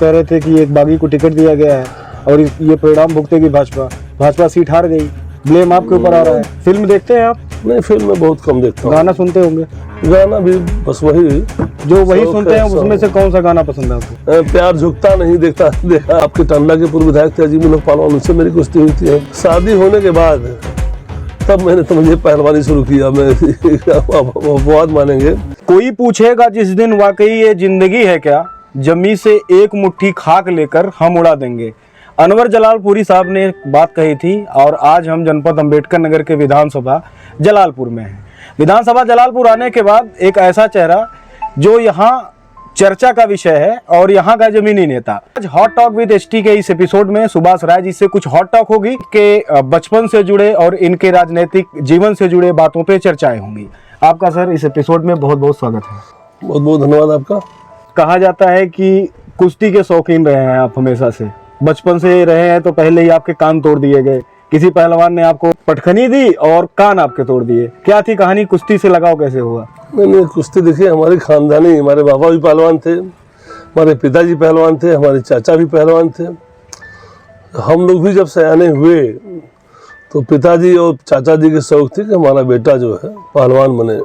कह रहे थे कि एक बागी को टिकट दिया गया है और ये परिणाम भुगतेगी भाजपा सीट हार गई, ब्लेम आपके ऊपर आ रहा है। फिल्म देखते हैं आप? नहीं, फिल्म में बहुत कम देखता हूँ। गाना सुनते होंगे? गाना भी बस वही जो सुनते हैं, उसमें से कौन सा गाना पसंद है आपको? प्यार झुकता नहीं देखा आपके टंडला के पूर्व विधायक थे अजीमुल हक पहलवान, उनसे मेरी कुश्ती हुई थी। शादी होने के बाद तब मैंने तो मुझे पहलवानी शुरू किया। मैं बहुत मानेंगे। कोई पूछेगा जिस दिन वाकई ये जिंदगी है क्या, जमी से एक मुट्ठी खाक लेकर हम उड़ा देंगे। अनवर जलालपुरी साहब ने बात कही थी और आज हम जनपद अंबेडकर नगर के विधानसभा जलालपुर में हैं। विधानसभा जलालपुर आने के बाद एक ऐसा चेहरा जो यहाँ चर्चा का विषय है और यहाँ का जमीनी नेता। आज हॉट टॉक विद एसटी के इस एपिसोड में सुभाष राय जी से कुछ हॉट टॉक होगी के बचपन से जुड़े और इनके राजनीतिक जीवन से जुड़े बातों पे चर्चाएं होंगी। आपका सर इस एपिसोड में बहुत बहुत स्वागत है। बहुत बहुत धन्यवाद आपका। कहा जाता है कि कुश्ती के शौकीन रहे हैं आप, हमेशा से बचपन से रहे हैं, तो पहले ही आपके कान तोड़ दिए गए। किसी पहलवान ने आपको पटखनी दी और कान आपके तोड़ दिए। क्या थी कहानी? कुश्ती से लगाव कैसे हुआ? मैंने कुश्ती देखी, हमारी खानदानी, हमारे बाबा भी पहलवान थे, हमारे पिताजी पहलवान थे, हमारे चाचा भी पहलवान थे। हम लोग भी जब सयाने हुए तो पिताजी और चाचा जी के शौक थी कि हमारा बेटा जो है पहलवान बने।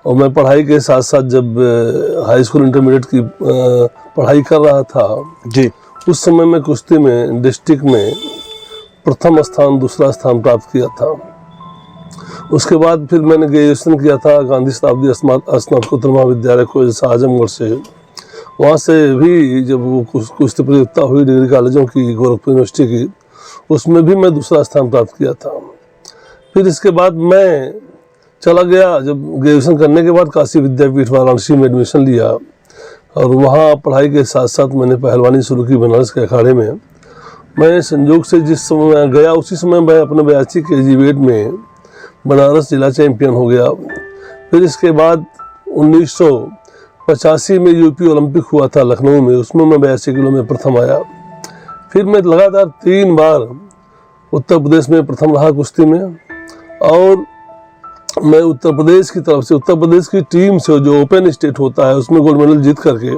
और मैं पढ़ाई के साथ साथ जब हाई स्कूल इंटरमीडिएट की पढ़ाई कर रहा था जी, उस समय मैं कुश्ती में डिस्ट्रिक्ट में प्रथम स्थान, दूसरा स्थान प्राप्त किया था। उसके बाद फिर मैंने ग्रेजुएशन किया था गांधी शताब्दी स्नातकोत्तर महाविद्यालय को आजमगढ़ से। वहाँ से भी जब वो कुश्ती प्रतियोगिता हुई डिग्री कॉलेजों की, गोरखपुर यूनिवर्सिटी की, उसमें भी मैं दूसरा स्थान प्राप्त किया था। फिर इसके बाद मैं चला गया, जब ग्रेजुएशन करने के बाद काशी विद्यापीठ वाराणसी में एडमिशन लिया और वहाँ पढ़ाई के साथ साथ मैंने पहलवानी शुरू की बनारस के अखाड़े में। मैं संयोग से जिस समय मैं गया उसी समय मैं अपने 82 KG में बनारस जिला चैम्पियन हो गया। फिर इसके बाद 1985 में यूपी ओलंपिक हुआ था लखनऊ में, उसमें मैं 82 किलो में प्रथम आया। फिर मैं लगातार 3 बार उत्तर प्रदेश में प्रथम रहा कुश्ती में। और मैं उत्तर प्रदेश की तरफ से, उत्तर प्रदेश की टीम से जो ओपन स्टेट होता है उसमें गोल्ड मेडल जीत करके,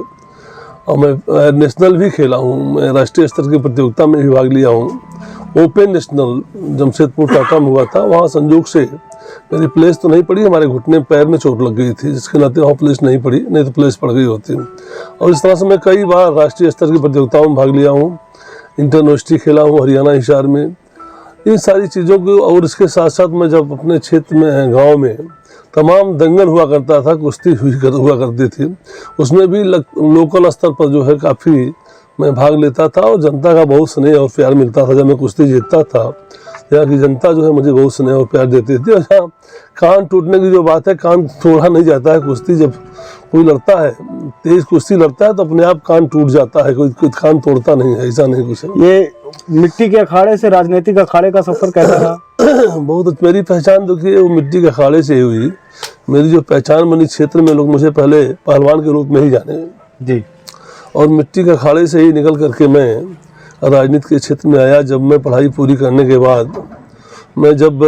और मैं नेशनल भी खेला हूँ। मैं राष्ट्रीय स्तर की प्रतियोगिता में भी भाग लिया हूँ। ओपन नेशनल जमशेदपुर टाटा में हुआ था, वहाँ संयोग से मेरी प्लेस तो नहीं पड़ी, हमारे घुटने पैर में चोट लग गई थी, जिसके नाते वहाँ प्लेस नहीं पड़ी, नहीं तो प्लेस पड़ गई होती। और इस तरह से मैं कई बार राष्ट्रीय स्तर की प्रतियोगिताओं में भाग लिया हूँ। इंटर यूनिवर्सिटी खेला हूँ हरियाणा हिसार में। इन सारी चीज़ों को, और इसके साथ साथ मैं जब अपने क्षेत्र में, गाँव में तमाम दंगल हुआ करता था, कुश्ती हुआ करती थी, उसमें भी लोकल स्तर पर जो है काफ़ी मैं भाग लेता था और जनता का बहुत स्नेह और प्यार मिलता था। जब मैं कुश्ती जीतता था, यहाँ की जनता जो है मुझे बहुत स्नेह और प्यार देती थी। और हाँ, कान टूटने की जो बात है, कान तोड़ा नहीं जाता है। कुश्ती जब कोई लड़ता है, तेज कुश्ती लड़ता है, तो अपने आप कान टूट जाता है, कोई कान तोड़ता नहीं है, ऐसा नहीं कुछ है। ये मिट्टी के अखाड़े से राजनीतिक अखाड़े का सफर कैसा रहा? बहुत। मेरी पहचान देखिए वो मिट्टी के अखाड़े से ही हुई। मेरी जो पहचान बनी क्षेत्र में, लोग मुझे पहले पहलवान के रूप में ही जाने जी, और मिट्टी के अखाड़े से ही निकल करके मैं राजनीति के क्षेत्र में आया। जब मैं पढ़ाई पूरी करने के बाद, मैं जब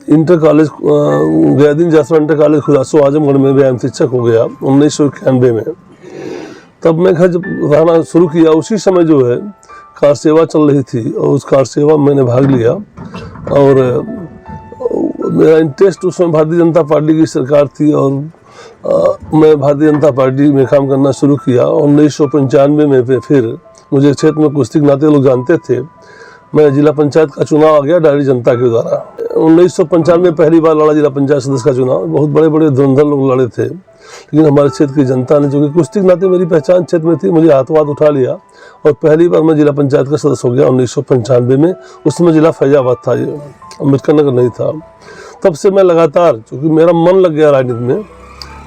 inter college Gayadeen Jaswal inter college Khulaso Azamgarh में व्यायाम शिक्षक हो गया 1991 में, तब मैं घर जब रहना शुरू किया, उसी समय जो है कार सेवा चल रही थी और उस कार सेवा में मैंने भाग लिया। और मेरा इंटरेस्ट उसमें भारतीय जनता पार्टी की सरकार थी और मैं भारतीय जनता पार्टी में काम करना शुरू किया। 1995 में फिर मुझे क्षेत्र में कुश्ती के नाते लोग जानते थे। मैं जिला पंचायत का चुनाव आ गया डायरेक्ट जनता के द्वारा। 1995 में पहली बार लड़ा जिला पंचायत सदस्य का चुनाव। बहुत बड़े बड़े धुरंधर लोग लड़े थे, लेकिन हमारे क्षेत्र की जनता ने, जो कि कुश्ती के नाते मेरी पहचान क्षेत्र में थी, मुझे हाथों हाथ उठा लिया और पहली बार मैं जिला पंचायत का सदस्य हो गया 1995 में। उस समय जिला फैजाबाद था, ये अम्बेडकर नगर नहीं था। तब से मैं लगातार, चूँकि मेरा मन लग गया राजनीति में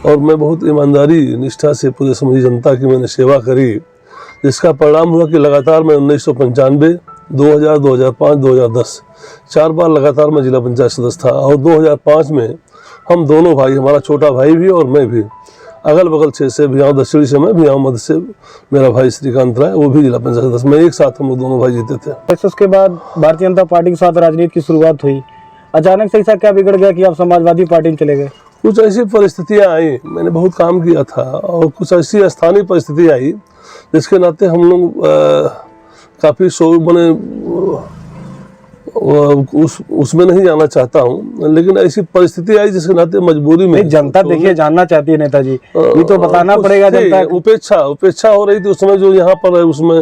और मैं बहुत ईमानदारी निष्ठा से पूरे समाज जनता की मैंने सेवा करी, जिसका परिणाम हुआ कि लगातार मैं 1995, 2000, 2005, 2010 4 बार लगातार मैं जिला पंचायत सदस्य था। और 2005 में हम दोनों भाई, हमारा छोटा भाई भी और मैं भी, अगल बगल से भियाव दक्षिणी से मैं, भियाव मध्य से मेरा भाई श्रीकांत राय, वो भी जिला पंचायत सदस्य, मैं एक साथ हम लोग दोनों भाई जीते थे। उसके बाद भारतीय जनता पार्टी के साथ राजनीति की शुरुआत हुई। अचानक से ऐसा क्या बिगड़ गया कि आप समाजवादी पार्टी में चले गए? कुछ ऐसी परिस्थितियां आई, मैंने बहुत काम किया था और कुछ ऐसी स्थानीय परिस्थिति आई जिसके नाते हम लोग काफ़ी उसमें नहीं जाना चाहता हूँ, लेकिन ऐसी परिस्थिति आई जिसके नाते मजबूरी में जनता देखिए जानना चाहती है नेताजी, ये तो बताना पड़ेगा जनता। उपेक्षा हो रही थी उस समय जो यहाँ पर है उसमें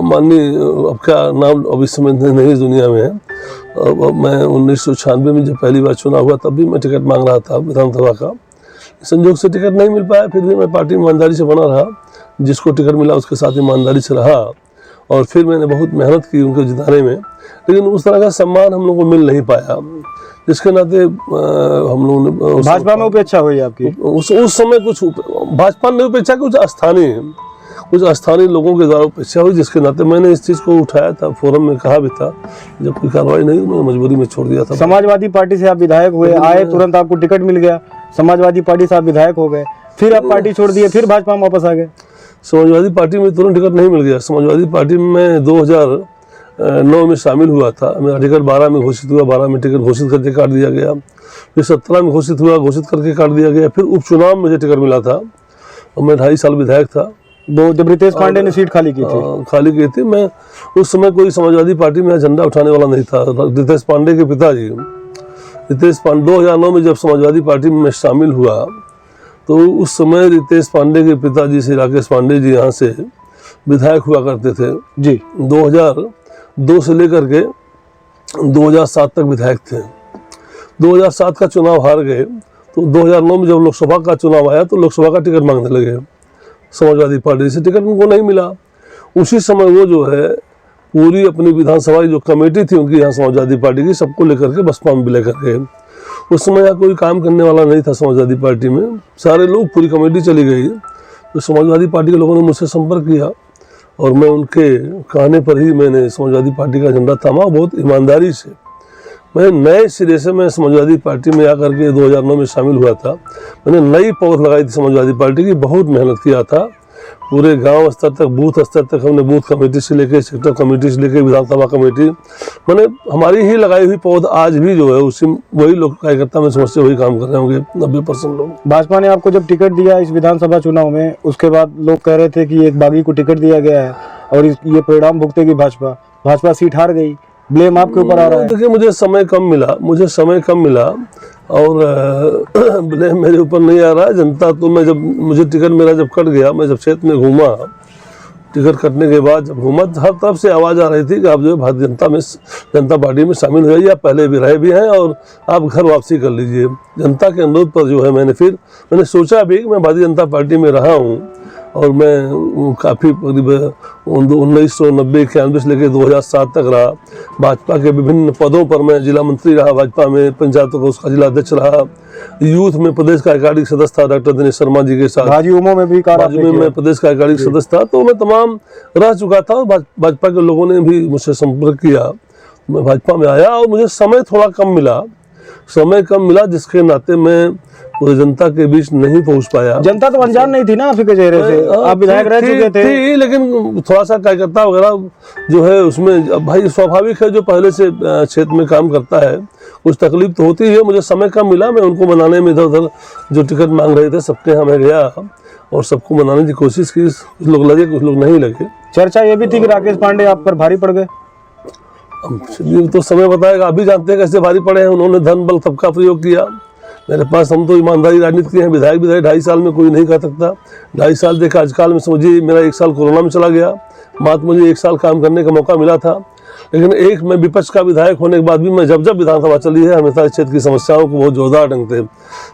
माननीय अब क्या नाम अब इस समय नहीं इस दुनिया में है। मैं 1996 में जब पहली बार चुनाव हुआ तब भी मैं टिकट मांग रहा था विधानसभा का, संयोग से टिकट नहीं मिल पाया, फिर भी मैं पार्टी ईमानदारी से बना रहा, जिसको टिकट मिला उसके साथ ईमानदारी से रहा और फिर मैंने बहुत मेहनत की उनको जिताने में, लेकिन उस तरह का सम्मान हम लोग को मिल नहीं पाया, जिसके नाते हम लोगों ने भाजपा में उपेक्षा हुई आपकी? उस समय कुछ भाजपा में उपेक्षा, कुछ स्थानीय लोगों के द्वारा उपेक्षा हुई, जिसके नाते मैंने इस चीज़ को उठाया था, फोरम में कहा भी था, जब कोई कार्रवाई नहीं मैं मजबूरी में छोड़ दिया था। समाजवादी पार्टी से आप विधायक हुए, आए तुरंत आपको टिकट मिल गया, समाजवादी पार्टी से आप विधायक हो गए, फिर आप पार्टी छोड़ दिए, फिर भाजपा में वापस आ गए? समाजवादी पार्टी में तुरंत टिकट नहीं मिल गया। समाजवादी पार्टी में 2009 में शामिल हुआ था, मेरा टिकट 12 में घोषित हुआ, 12 में टिकट घोषित करके काट दिया गया, फिर 17 में घोषित हुआ, घोषित करके काट दिया गया, फिर उपचुनाव में मुझे टिकट मिला था और मैं 2.5 साल विधायक था। जब रितेश पांडे ने सीट खाली की थी, मैं उस समय कोई समाजवादी पार्टी में झंडा उठाने वाला नहीं था। रितेश पांडे के पिताजी 2009 में जब समाजवादी पार्टी में शामिल हुआ तो उस समय रितेश पांडे के पिताजी श्री राकेश पांडे जी यहाँ से विधायक हुआ करते थे जी। 2002 से लेकर के 2007 तक विधायक थे। 2007 का चुनाव हार गए तो 2009 में जब लोकसभा का चुनाव आया तो लोकसभा का टिकट मांगने लगे, समाजवादी पार्टी से टिकट उनको नहीं मिला। उसी समय वो जो है पूरी अपनी विधानसभा की जो कमेटी थी उनकी यहाँ समाजवादी पार्टी की, सबको लेकर के बसपा में विलय कर गए। उस समय यहाँ कोई काम करने वाला नहीं था समाजवादी पार्टी में, सारे लोग, पूरी कमेटी चली गई। तो समाजवादी पार्टी के लोगों ने मुझसे संपर्क किया और मैं उनके कहने पर ही मैंने समाजवादी पार्टी का झंडा थामा, बहुत ईमानदारी से। मैं नए सिरे से मैं समाजवादी पार्टी में आकर के 2009 में शामिल हुआ था। मैंने नई पौध लगाई थी समाजवादी पार्टी की, बहुत मेहनत किया था। पूरे गांव स्तर तक, बूथ स्तर तक हमने बूथ कमेटी से लेकर, सेक्टर कमेटी से लेकर विधानसभा कमेटी, मैंने हमारी ही लगाई हुई पौध आज भी जो है उसी वही लोग कार्यकर्ता में समझते वही काम कर रहे होंगे 90% लोग। भाजपा ने आपको जब टिकट दिया इस विधानसभा चुनाव में, उसके बाद लोग कह रहे थे कि एक बागी को टिकट दिया गया है और ये परिणाम भुगतेगी भाजपा सीट हार गई, ब्लेम आपके ऊपर आ रहा है। देखिए मुझे समय कम मिला और ब्लेम मेरे ऊपर नहीं आ रहा है। जनता तो मैं जब मुझे टिकट मेरा जब कट गया, मैं जब क्षेत्र में घूमा, टिकट कटने के बाद जब घूमा, हर तरफ से आवाज़ आ रही थी कि आप जो है भारतीय जनता पार्टी में शामिल हो जाइए, आप पहले भी रहे भी हैं और आप घर वापसी कर लीजिए। जनता के अनुरोध पर जो है मैंने सोचा भी कि मैं भारतीय जनता पार्टी में रहा हूँ और मैं काफ़ी करीब 1990-91 से लेकर 2007 तक रहा। भाजपा के विभिन्न पदों पर मैं जिला मंत्री रहा, भाजपा में पंचायतों का उसका जिला अध्यक्ष रहा, यूथ में प्रदेश कार्यकारिणी सदस्य था डॉक्टर दिनेश शर्मा जी के साथ, भाजपा में भी मैं प्रदेश कार्यकारिणी सदस्य था। तो मैं तमाम रह चुका था और भाजपा के लोगों ने भी मुझसे संपर्क किया, मैं भाजपा में आया और मुझे समय थोड़ा कम मिला, जिसके नाते मैं पूरी जनता के बीच नहीं पहुंच पाया। जनता तो अनजान नहीं थी ना आपके चेहरे से, आप विधायक रह चुके थे, लेकिन थोड़ा सा कार्यकर्ता वगैरह जो है उसमें भाई स्वाभाविक है, जो पहले से क्षेत्र में काम करता है कुछ तकलीफ तो होती है। मुझे समय कम मिला, मैं उनको मनाने में इधर उधर जो टिकट मांग रहे थे सबके यहाँ मैं गया और सबको मनाने की कोशिश की। कुछ लोग लगे, कुछ लोग नहीं लगे। चर्चा ये भी थी कि राकेश पांडे आप पर भारी पड़ गए। ये तो समय बताएगा, अभी जानते हैं कैसे भारी पड़े हैं। उन्होंने धन बल सबका प्रयोग किया मेरे पास। हम तो ईमानदारी राजनीति के हैं, विधायक 2.5 साल में कोई नहीं कह सकता। 2.5 साल देखा, आजकल में समझिए मेरा 1 साल कोरोना में चला गया, मात्र मुझे 1 साल काम करने का मौका मिला था। लेकिन मैं विपक्ष का विधायक होने के बाद भी मैं जब विधानसभा चली है हमेशा क्षेत्र की समस्याओं को बहुत जोरदार ढंग से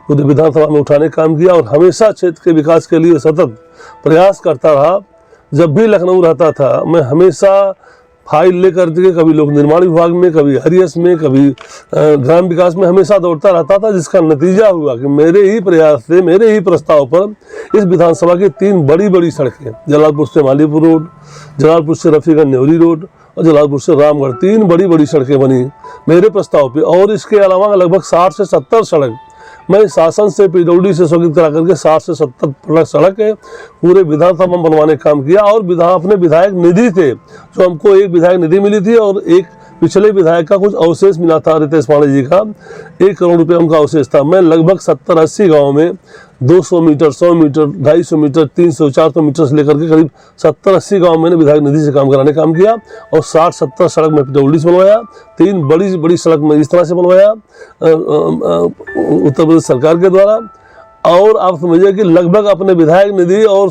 पूरे विधानसभा में उठाने का काम किया और हमेशा क्षेत्र के विकास के लिए सतत प्रयास करता रहा। जब भी लखनऊ रहता था मैं हमेशा फाइल लेकर के कभी लोक निर्माण विभाग में, कभी हरियस में, कभी ग्राम विकास में हमेशा दौड़ता रहता था, जिसका नतीजा हुआ कि मेरे ही प्रयास से, मेरे ही प्रस्ताव पर इस विधानसभा की 3 बड़ी सड़कें, जलालपुर से मालीपुर रोड, जलालपुर से रफीगंज नेवरी रोड और जलालपुर से रामगढ़, 3 बड़ी सड़कें बनी मेरे प्रस्ताव पे। और इसके अलावा लगभग 60 से 70 सड़क मैं शासन से पीडब्ल्यूडी से स्वीकृत करा करके 60 से 70 सड़क है पूरे विधानसभा बनवाने का काम किया। और अपने विधायक निधि थे, जो हमको एक विधायक निधि मिली थी और एक पिछले विधायक का कुछ अवशेष मिला था, रितेश पांडे जी का 1 करोड़ रुपया उनका अवशेष था। मैं लगभग 70-80 गाँव में 200 मीटर, 100 मीटर, 250 मीटर, 300, 400 मीटर से लेकर के करीब 70-80 गाँव मैंने विधायक निधि से काम कराने काम किया और 60-70 सड़क में PWD से बनवाया, 3 बड़ी सड़क में इस तरह से बनवाया उत्तर प्रदेश सरकार के द्वारा। और आप समझिए कि लगभग अपने विधायक निधि और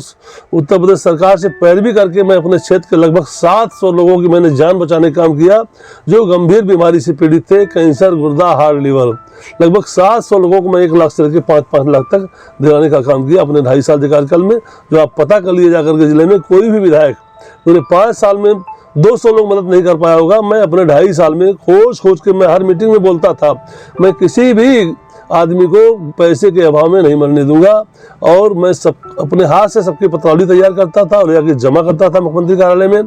उत्तर प्रदेश सरकार से पैरवी करके मैं अपने क्षेत्र के लगभग 700 लोगों की मैंने जान बचाने का काम किया जो गंभीर बीमारी से पीड़ित थे, कैंसर, गुर्दा, हार्ट, लीवर। लगभग 700 लोगों को मैं 1 लाख से लेकर 5-5 लाख तक दिलाने का काम किया अपने 2.5 साल के कार्यकाल में। जो आप पता कर लिए जाकर के जिले में कोई भी विधायक पूरे 5 साल में 200 लोग मदद नहीं कर पाया होगा। मैं अपने 2.5 साल में खोज के मैं हर मीटिंग में बोलता था, मैं किसी भी आदमी को पैसे के अभाव में नहीं मरने दूंगा। और मैं सब अपने हाथ से सबकी पत्रावली तैयार करता था और जाके जमा करता था मुख्यमंत्री कार्यालय में,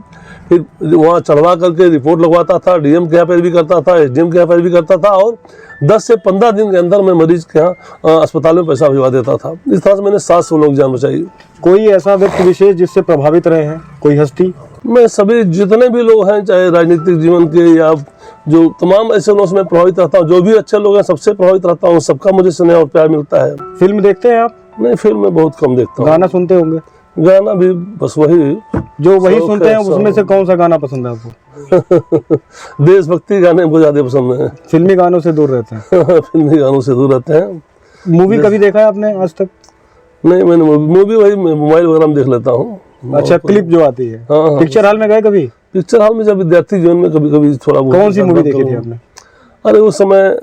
फिर वहाँ चढ़वा करके रिपोर्ट लगवाता था, DM के यहाँ पैरवी करता था, SDM के यहाँ पैरवी करता था और 10 से 15 दिन के अंदर मैं मरीज के यहाँ अस्पताल में पैसा भिजवा देता था। इस तरह से मैंने 700 लोग जान बचाई। कोई ऐसा व्यक्ति विशेष जिससे प्रभावित रहे हैं, कोई हस्ती? मैं सभी जितने भी लोग हैं, चाहे राजनीतिक जीवन के या जो तमाम ऐसे लोगों से मैं प्रभावित रहता हूँ, जो भी अच्छे लोग हैं सबसे प्रभावित रहता हूँ, सबका मुझे स्नेह और प्यार मिलता है। फिल्म देखते हैं आप? नहीं, फिल्म में बहुत कम देखता हूँ। गाना सुनते होंगे? गाना भी बस वही जो वही सुनते हैं, उसमें से कौन सा गाना पसंद है आपको? देशभक्ति गाने मुझे ज्यादा पसंद है। फिल्मी गानों से दूर रहते हैं? फिल्मी गानों से दूर रहते हैं। मूवी कभी देखा है आपने आज तक? नहीं, मैंने मूवी वही मोबाइल वगैरह में देख लेता हूँ। अच्छा, क्लिप जो आती है। हाँ। पिक्चर हॉल में गए कभी? पिक्चर हॉल में जब विद्यार्थी जीवन में कभी कभी थोड़ा बहुत। कौन सी मूवी देखी थी आपने? अरे उस समय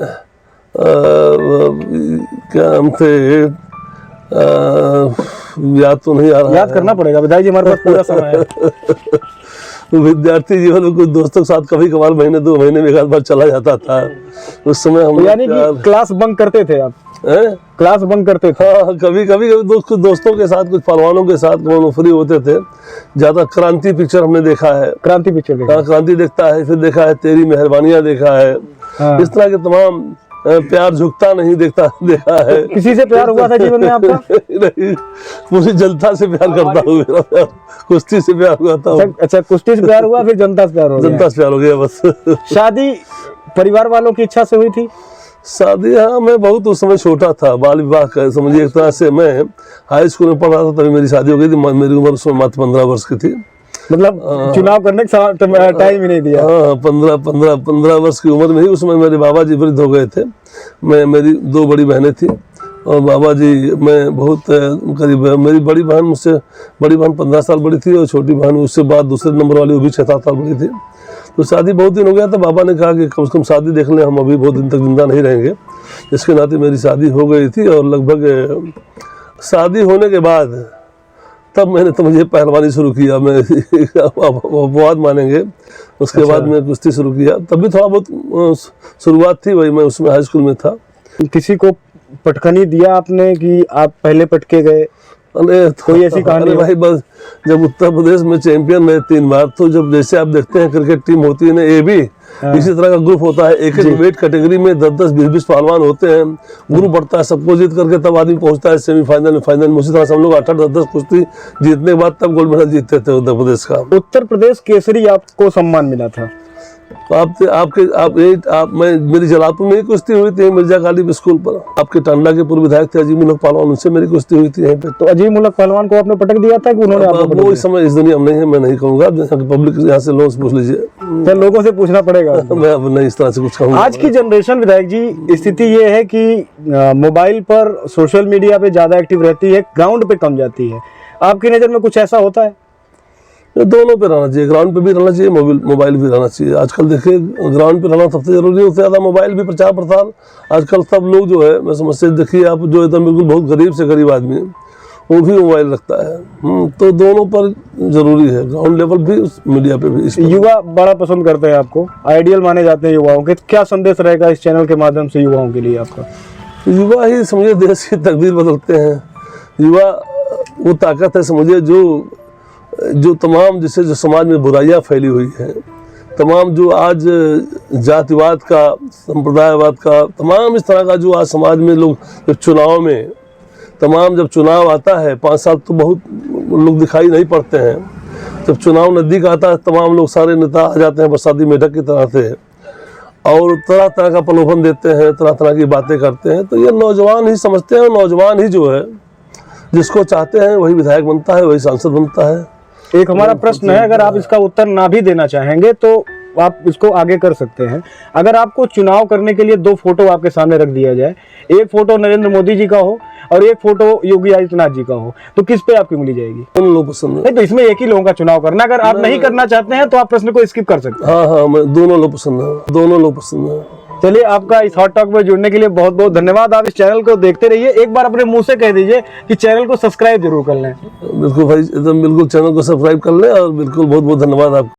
क्या नाम थे, याद तो नहीं आ रहा। याद करना पड़ेगा विधायक जी, हमारे पास पूरा समय है। विद्यार्थी जीवन में कुछ दोस्तों के साथ कभी कभार महीने 2 महीने में 1 बार चला जाता था। उस समय हम यानी कि क्लास बंक करते थे आप? क्लास बंक करते थे? हाँ, कभी कुछ दोस्तों के साथ, कुछ पहलवानों के साथ फ्री होते थे। ज्यादा क्रांति पिक्चर हमने देखा है। क्रांति पिक्चर देखा? हाँ, क्रांति देखता है, फिर देखा है तेरी मेहरबानियां देखा है। हाँ। इस तरह के तमाम प्यार झुकता नहीं देखा है। किसी से प्यार हुआ था जीवन में आपका? नहीं, पूरी जनता से प्यार करता हूँ। मेरा प्यार कुश्ती से प्यार हुआ था। अच्छा, कुश्ती से प्यार हुआ, फिर जनता से प्यार हो गया? जनता से प्यार हो गया बस। शादी परिवार वालों की इच्छा से हुई थी? शादी, हाँ, मैं बहुत उस समय छोटा था, बाल विवाह का समझिए एक तरह से। मैं हाई स्कूल में पढ़ रहा था तभी मेरी शादी हो गई थी। मेरी उम्र उस समय मात्र 15 वर्ष की थी। मतलब चुनाव करने का टाइम ही नहीं दिया? हाँ, 15 वर्ष की उम्र में ही उस समय मेरे बाबा जी वृद्ध हो गए थे। मेरी 2 बड़ी बहनें थी और बाबा जी, मैं बहुत करीब, मेरी बड़ी बहन मुझसे, बड़ी बहन 15 साल बड़ी थी और छोटी बहन उससे बाद दूसरे नंबर वाली वो भी 6-7 साल बड़ी थी। तो शादी बहुत दिन हो गया था। बाबा ने कहा कि कम से कम शादी देख लें, हम अभी बहुत दिन तक जिंदा नहीं रहेंगे। इसके नाते मेरी शादी हो गई थी और लगभग शादी होने के बाद तब मैंने तो मुझे पहलवानी शुरू किया। मैं अपवाद मानेंगे। उसके बाद मैं कुश्ती शुरू किया। तब भी थोड़ा बहुत शुरुआत थी, वही मैं उसमें हाई स्कूल में था। किसी को पटखनी दिया आपने कि आप पहले पटके गए? अरे कोई ऐसी कहानी? भाई, बस जब उत्तर प्रदेश में चैंपियन रहे 3 बार, तो जब जैसे आप देखते हैं क्रिकेट टीम होती है ना, AB, इसी तरह का ग्रुप होता है। एक वेट कैटेगरी में 10-10, 20-20 पहलवान होते हैं। ग्रुप बढ़ता है, सबको जीत करके तब आदमी पहुंचता है सेमीफाइनल में, फाइनल में। उसी तरह से हम लोग 8-8, 10-10 कुश्ती जीतने के बाद तब गोल्ड मेडल जीतते थे उत्तर प्रदेश का। उत्तर प्रदेश केसरी आपको सम्मान मिला था? मेरी जलालपुर में ही कुश्ती हुई थी, मिर्जा गालिब स्कूल पर। आपके टांडला के पूर्व विधायक थे अजीम उल हक पहलवान, उनसे मेरी कुश्ती हुई थी यहीं पे। तो अजीम उल हक पहलवान को आपने पटक दिया था कि उन्होंने आपको पटक दिया? वो इस समय इस दुनिया में नहीं है, मैं नहीं कहूँगा। पब्लिक यहाँ से लोगों से पूछ लीजिए। तो लोगों से पूछना पड़ेगा। मैं अब नहीं इस तरह से कुछ कहूँगा। आज की जनरेशन विधायक जी, स्थिति ये है कि मोबाइल पर, सोशल मीडिया पे ज्यादा एक्टिव रहती है, ग्राउंड पे कम जाती है। आपकी नजर में कुछ ऐसा होता है? दोनों पे रहना चाहिए, ग्राउंड पे भी रहना चाहिए, मोबाइल भी रहना चाहिए। आजकल देखिए, ग्राउंड पे रहना सबसे जरूरी है, उससे ज़्यादा मोबाइल भी प्रचार प्रसार। आजकल सब लोग जो है, मैं समझते देखिए आप, जो एकदम बिल्कुल बहुत गरीब से गरीब आदमी है वो भी मोबाइल रखता है। तो दोनों पर जरूरी है, ग्राउंड लेवल भी, मीडिया पे भी। युवा बड़ा पसंद करते हैं आपको, आइडियल माने जाते हैं युवाओं के। क्या संदेश रहेगा इस चैनल के माध्यम से युवाओं के लिए आपका? युवा ही समझिए देश की तकदीर बदलते हैं। युवा वो ताकत है समझिए जो तमाम जिससे जो समाज में बुराइयां फैली हुई हैं, तमाम जो आज जातिवाद का, संप्रदायवाद का, तमाम इस तरह का जो आज समाज में लोग, जब चुनाव में, तमाम जब चुनाव आता है, 5 साल तो बहुत लोग दिखाई नहीं पड़ते हैं। जब चुनाव नज़दीक आता है, तमाम लोग, सारे नेता आ जाते हैं बरसाती मेढक की तरह से और तरह तरह का प्रलोभन देते हैं, तरह तरह की बातें करते हैं। तो ये नौजवान ही समझते हैं, और नौजवान ही जो है जिसको चाहते हैं वही विधायक बनता है, वही सांसद बनता है। एक हमारा प्रश्न है, अगर आप इसका उत्तर ना भी देना चाहेंगे तो आप इसको आगे कर सकते हैं। अगर आपको चुनाव करने के लिए दो फोटो आपके सामने रख दिया जाए, एक फोटो नरेंद्र मोदी जी का हो और एक फोटो योगी आदित्यनाथ जी का हो, तो किस पे आपकी उंगली जाएगी? दोनों लोग पसंद है। नहीं तो इसमें एक ही लोगों का चुनाव करना। अगर आप नहीं करना चाहते हैं तो आप प्रश्न को स्किप कर सकते हैं। हाँ हाँ, मैं दोनों लोग पसंद है, दोनों लोग पसंद है। चलिए, आपका इस हॉट टॉक में जुड़ने के लिए बहुत बहुत धन्यवाद। आप इस चैनल को देखते रहिए। एक बार अपने मुंह से कह दीजिए कि चैनल को सब्सक्राइब जरूर कर लें। बिल्कुल भाई, एकदम बिल्कुल चैनल को सब्सक्राइब कर लें, और बिल्कुल बहुत बहुत धन्यवाद आपका।